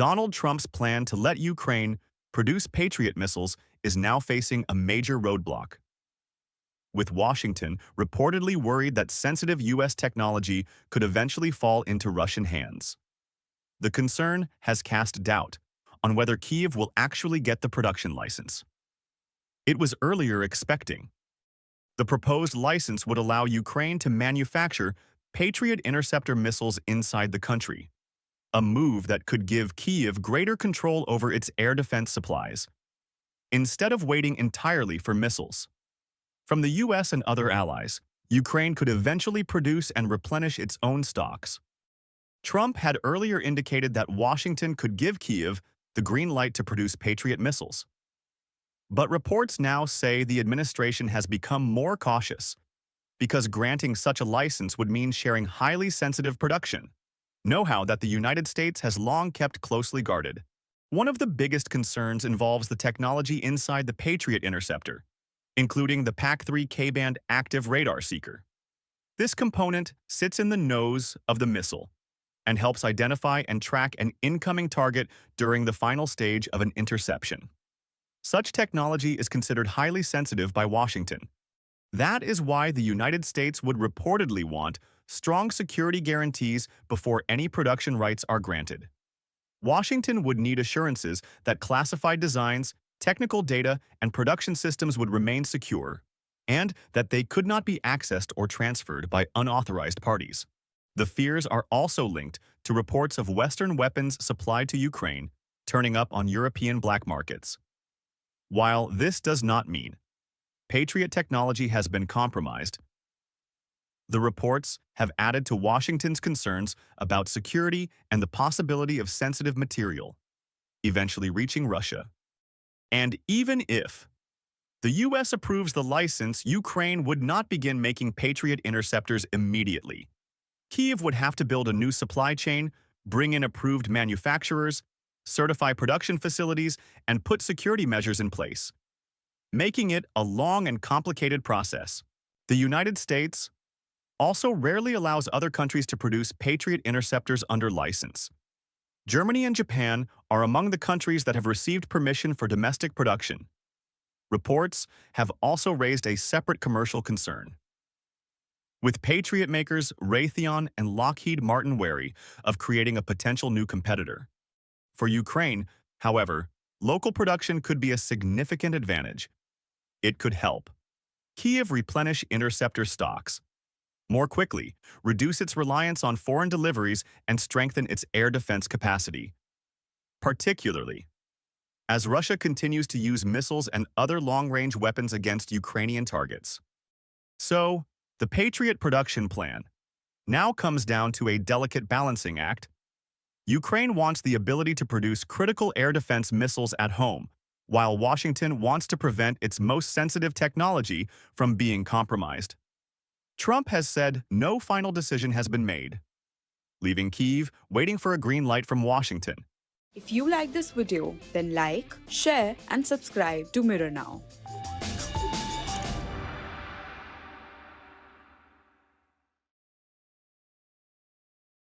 Donald Trump's plan to let Ukraine produce Patriot missiles is now facing a major roadblock, with Washington reportedly worried that sensitive U.S. technology could eventually fall into Russian hands. The concern has cast doubt on whether Kyiv will actually get the production license it was earlier expecting. The proposed license would allow Ukraine to manufacture Patriot interceptor missiles inside the country, a move that could give Kyiv greater control over its air defense supplies, instead of waiting entirely for missiles from the U.S. and other allies. Ukraine could eventually produce and replenish its own stocks. Trump had earlier indicated that Washington could give Kyiv the green light to produce Patriot missiles. But reports now say the administration has become more cautious, because granting such a license would mean sharing highly sensitive production know-how that the United States has long kept closely guarded. One of the biggest concerns involves the technology inside the Patriot interceptor, including the PAC-3 K-band active radar seeker. This component sits in the nose of the missile and helps identify and track an incoming target during the final stage of an interception. Such technology is considered highly sensitive by Washington. That is why the United States would reportedly want strong security guarantees before any production rights are granted. Washington would need assurances that classified designs, technical data, and production systems would remain secure, and that they could not be accessed or transferred by unauthorized parties. The fears are also linked to reports of Western weapons supplied to Ukraine turning up on European black markets. While this does not mean Patriot technology has been compromised, the reports have added to Washington's concerns about security and the possibility of sensitive material eventually reaching Russia. And even if the U.S. approves the license, Ukraine would not begin making Patriot interceptors immediately. Kyiv would have to build a new supply chain, bring in approved manufacturers, certify production facilities, and put security measures in place, making it a long and complicated process. The United States also rarely allows other countries to produce Patriot interceptors under license. Germany and Japan are among the countries that have received permission for domestic production. Reports have also raised a separate commercial concern, with Patriot makers Raytheon and Lockheed Martin wary of creating a potential new competitor. For Ukraine, however, local production could be a significant advantage. It could help Kyiv replenish interceptor stocks more quickly, reduce its reliance on foreign deliveries, and strengthen its air defense capacity, particularly as Russia continues to use missiles and other long-range weapons against Ukrainian targets. So, the Patriot production plan now comes down to a delicate balancing act. Ukraine wants the ability to produce critical air defense missiles at home, while Washington wants to prevent its most sensitive technology from being compromised. Trump has said no final decision has been made, leaving Kyiv waiting for a green light from Washington. If you like this video, then like, share and subscribe to Mirror Now.